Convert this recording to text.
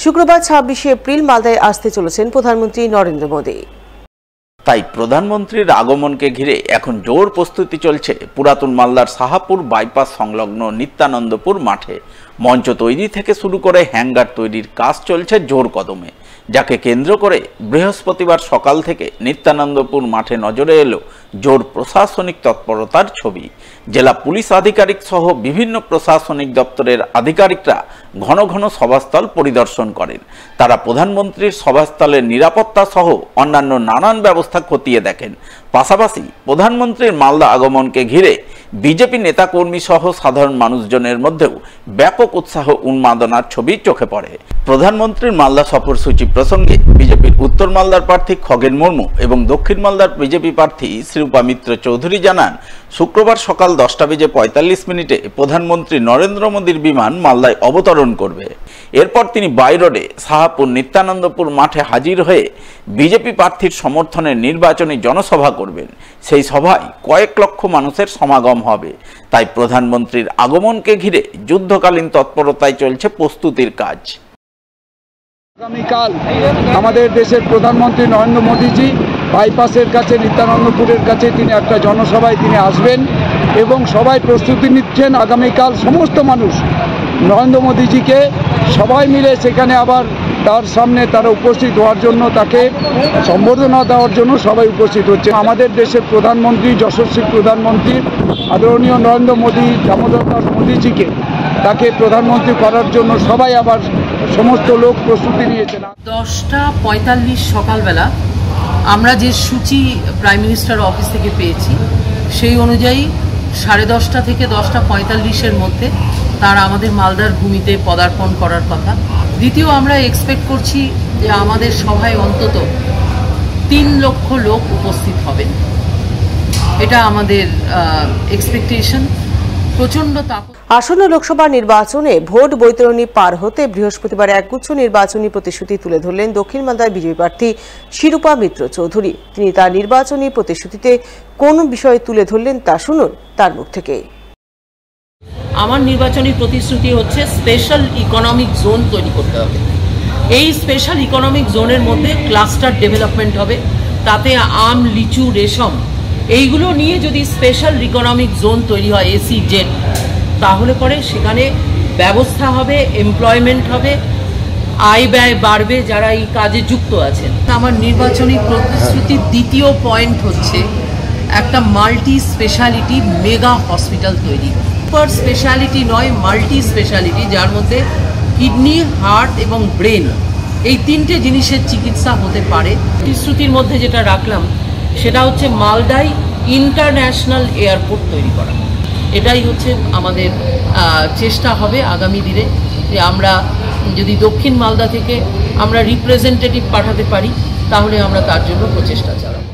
শুক্রবার 26 এপ্রিল মালদায় আসতে চলেছেন প্রধানমন্ত্রী নরেন্দ্র মোদী। তাই প্রধানমন্ত্রীর আগমনকে ঘিরে এখন জোর প্রস্তুতি চলছে পুরাতন মালদার সাহাপুর বাইপাস সংলগ্ন নিত্যানন্দপুর মাঠে। মঞ্চ তৈরি থেকে শুরু করে হ্যাঙ্গার তৈরির কাজ চলছে জোর কদমে, যাকে কেন্দ্র করে বৃহস্পতিবার সকাল থেকে নিত্যানন্দপুর মাঠে নজরে এলো জোর প্রশাসনিক তৎপরতার ছবি। জেলা পুলিশ আধিকারিক সহ বিভিন্ন প্রশাসনিক দপ্তরের আধিকারিকরা ঘন ঘন সভাস্থল পরিদর্শন করেন। তারা প্রধানমন্ত্রীর সভাস্থলের নিরাপত্তা সহ অন্যান্য নানান ব্যবস্থা খতিয়ে দেখেন। পাশাপাশি প্রধানমন্ত্রীর মালদা আগমনকে ঘিরে বিজেপি নেতাকর্মী সহ সাধারণ মানুষজনের মধ্যেও ব্যাপক উৎসাহ উন্মাদনার ছবি চোখে পড়ে। প্রধানমন্ত্রীর মালদা সফরসূচি প্রসঙ্গে বিজেপির উত্তর মালদার প্রার্থী খগেন মুর্মু এবং দক্ষিণ মালদার বিজেপি প্রার্থী শ্রীরূপা মিত্র চৌধুরী জানান, শুক্রবার সকাল 10:45 প্রধানমন্ত্রী নরেন্দ্র মোদীর বিমান মালদায় অবতরণ করবে। এরপর তিনি বাই রোডে সাহাপুর নিত্যানন্দপুর মাঠে হাজির হয়ে বিজেপি প্রার্থীর সমর্থনে নির্বাচনী জনসভা করবেন। সেই সভায় কয়েক লক্ষ মানুষের সমাগম হবে। তাই প্রধানমন্ত্রীর আগমনকে ঘিরে যুদ্ধকালীন তৎপরতায় চলছে প্রস্তুতির কাজ। আগামীকাল আমাদের দেশের প্রধানমন্ত্রী নরেন্দ্র মোদীজি বাইপাসের কাছে নিত্যানন্দপুরের কাছে তিনি একটা জনসভায় তিনি আসবেন এবং সবাই প্রস্তুতি নিচ্ছেন। আগামীকাল সমস্ত মানুষ নরেন্দ্র মোদীজিকে সবাই মিলে সেখানে আবার তার সামনে তারা উপস্থিত হওয়ার জন্য, তাকে সম্বর্ধনা দেওয়ার জন্য সবাই উপস্থিত হচ্ছে। আমাদের দেশের প্রধানমন্ত্রী, যশস্বী প্রধানমন্ত্রী আদরণীয় নরেন্দ্র মোদী, দামোদর দাস মোদীজিকে তাকে প্রধানমন্ত্রী করার জন্য সবাই আবার সমস্ত লোক প্রস্তুতি নিয়েছেন। 10:45 সকালবেলা আমরা যে সূচি প্রাইম মিনিস্টার অফিস থেকে পেয়েছি সেই অনুযায়ী 10:30 থেকে 10:45 মধ্যে তারা আমাদের মালদার ভূমিতে পদার্পণ করার কথা। দ্বিতীয়, আমরা এক্সপেক্ট করছি যে আমাদের সভায় অন্তত 3 লক্ষ লোক উপস্থিত হবেন। এটা আমাদের এক্সপেকটেশন। প্রচণ্ড তাপ। আসন্ন লোকসভা নির্বাচনে ভোট বৈতরণী পার হতে বৃহস্পতিবার একগুচ্ছ নির্বাচনী প্রতিশ্রুতি তুলে ধরলেন দক্ষিণ মালদার বিজেপি প্রার্থী শ্রীরূপা মিত্র চৌধুরী। তিনি তার নির্বাচনী প্রতিশ্রুতিতে কোন বিষয় তুলে ধরলেন তা শুনুন তার মুখ থেকে। আমার নির্বাচনী প্রতিশ্রুতি হচ্ছে স্পেশাল ইকোনমিক জোন তৈরি করতে হবে। এই স্পেশাল ইকোনমিক জোনের মধ্যে ক্লাস্টার ডেভেলপমেন্ট হবে, তাতে আম, লিচু, রেশম এইগুলো নিয়ে যদি স্পেশাল ইকোনমিক জোন তৈরি হয় SEZ, তাহলে পরে সেখানে ব্যবস্থা হবে, এমপ্লয়মেন্ট হবে, আয় ব্যয় বাড়বে যারা এই কাজে যুক্ত আছেন। আমার নির্বাচনী প্রতিশ্রুতির দ্বিতীয় পয়েন্ট হচ্ছে একটা মাল্টি স্পেশালিটি মেগা হসপিটাল তৈরি। সুপার স্পেশালিটি নয়, মাল্টি স্পেশালিটি, যার মধ্যে কিডনি, হার্ট এবং ব্রেন এই 3টে জিনিসের চিকিৎসা হতে পারে। প্রতিশ্রুতির মধ্যে যেটা রাখলাম সেটা হচ্ছে মালদায় ইন্টারন্যাশনাল এয়ারপোর্ট তৈরি করা। এটাই হচ্ছে আমাদের চেষ্টা হবে আগামী দিনে, যে আমরা যদি দক্ষিণ মালদা থেকে আমরা রিপ্রেজেন্টেটিভ পাঠাতে পারি তাহলে আমরা তার জন্য প্রচেষ্টা চালাবো।